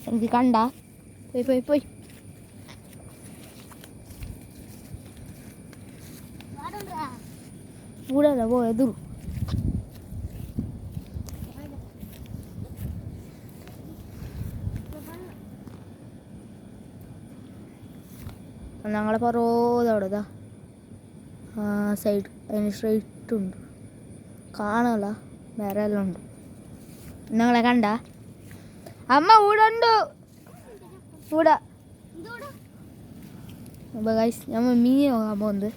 എനിക്ക് കണ്ട പോയി പോയി പോയി കൂടല്ല പോയത് ഞങ്ങളെ പറോതവിടെതാ സൈഡ് അതിന് സ്ട്രൈറ്റ് ഉണ്ട് കാണല വേറെ എല്ലാം ഉണ്ട് ഞങ്ങളെ കണ്ട അമ്മ ഊടുണ്ട് ഊടാ അപ്പോൾ ഗൈസ് നമ്മൾ മീൻ നോക്കാൻ പോകുന്നത്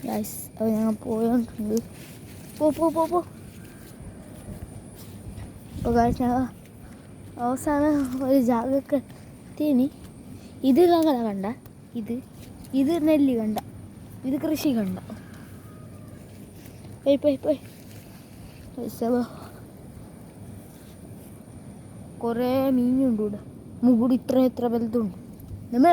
ഗൈസ് അപ്പോൾ ഞങ്ങൾ പോയോണ്ട് പോ അപ്പോൾ ഗൈസ് ഞങ്ങൾ അവസാനം ഒരു ജാഗൊക്കെ എത്തിയിനി ഇത് ഞങ്ങളെ കണ്ട ഇത് നെല്ല് കണ്ട ഇത് കൃഷി കണ്ട പോയി പോയി പോയി കുറേ മീനുണ്ട് ഇവിടെ മുകുട് ഇത്ര വലുതുണ്ട് നമ്മ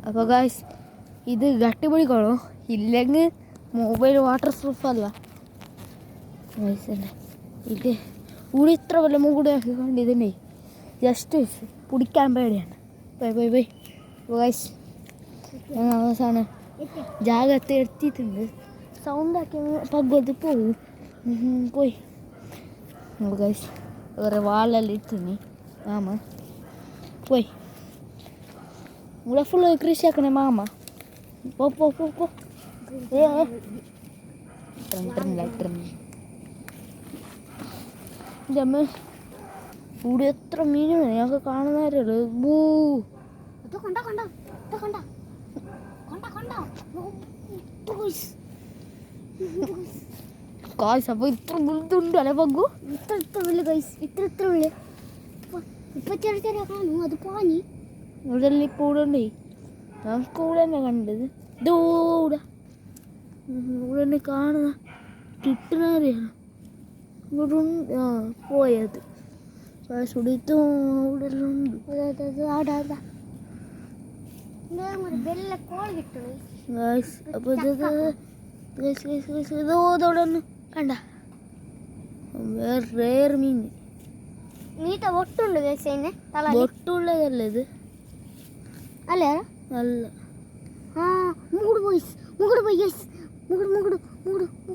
അപ്പോൾ ഗായ്സ് ഇത് ഗട്ടിപിടിക്കണോ ഇല്ലെങ്കിൽ മൊബൈൽ വാട്ടർ പ്രൂഫ് അല്ല ഇത് ഇവിടെ ഇത്ര വല്ല മുകൂടെ കൊണ്ട് ഇതന്നെ ജസ്റ്റ് പിടിക്കാൻ പേടിയാണ് പോയി പോയി പോയി ഗായ്സ് ഞങ്ങൾ അവസാനം ജാഗ്രത എടുത്തിട്ടുണ്ട് സൗണ്ടാക്കി പകുതി പോകും പോയി ഗായ്സ് വേറെ വാളെല്ലാം ഇട്ടിനി മാമ പോയി ഇവിടെ ഫുള്ള് കൃഷിയാക്കണേ മാമ പോ ജമ്മ ഇവിടെ എത്ര മീനാണ് ഞങ്ങൾക്ക് കാണുന്നവരല്ലോ ബൂ കായ്സ് അപ്പോൾ ഇത്ര വലുതുണ്ട് അല്ലെ പങ്കു ഇത്ര വലിയ കായ്സ് ഇത്ര വലിയ ഇപ്പൊ ചെറിയ കാണൂ അത് പാനി ഇവിടെ കൂടെ ഉണ്ടേ ഞങ്ങൾക്ക് കൂടെ തന്നെ കണ്ടത് ഇതൂടെ ഇവിടെ തന്നെ കാണുന്ന കിട്ടുന്നവരെയാണ് ഇവിടെ ഉണ്ട് പോയത് സുടിത്തും ഇവിടെ ഉണ്ട് അപ്പോൾ ഇതോടെ ഒന്ന് കണ്ട വേറെ മീൻ ഒട്ടുള്ളതല്ല ഇത് അല്ലേ അല്ല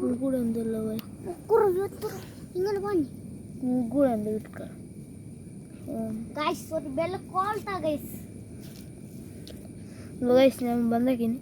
മുകുട് എന്തല്ല ഇങ്ങനെ പണി മുകുട് എന്ത് കിട്ടുക ഗൈസ് ഒരു ബെല്ല കോൾട്ടാ ഗൈസ് ഞാൻ ಬಂದಾಕಿನಿ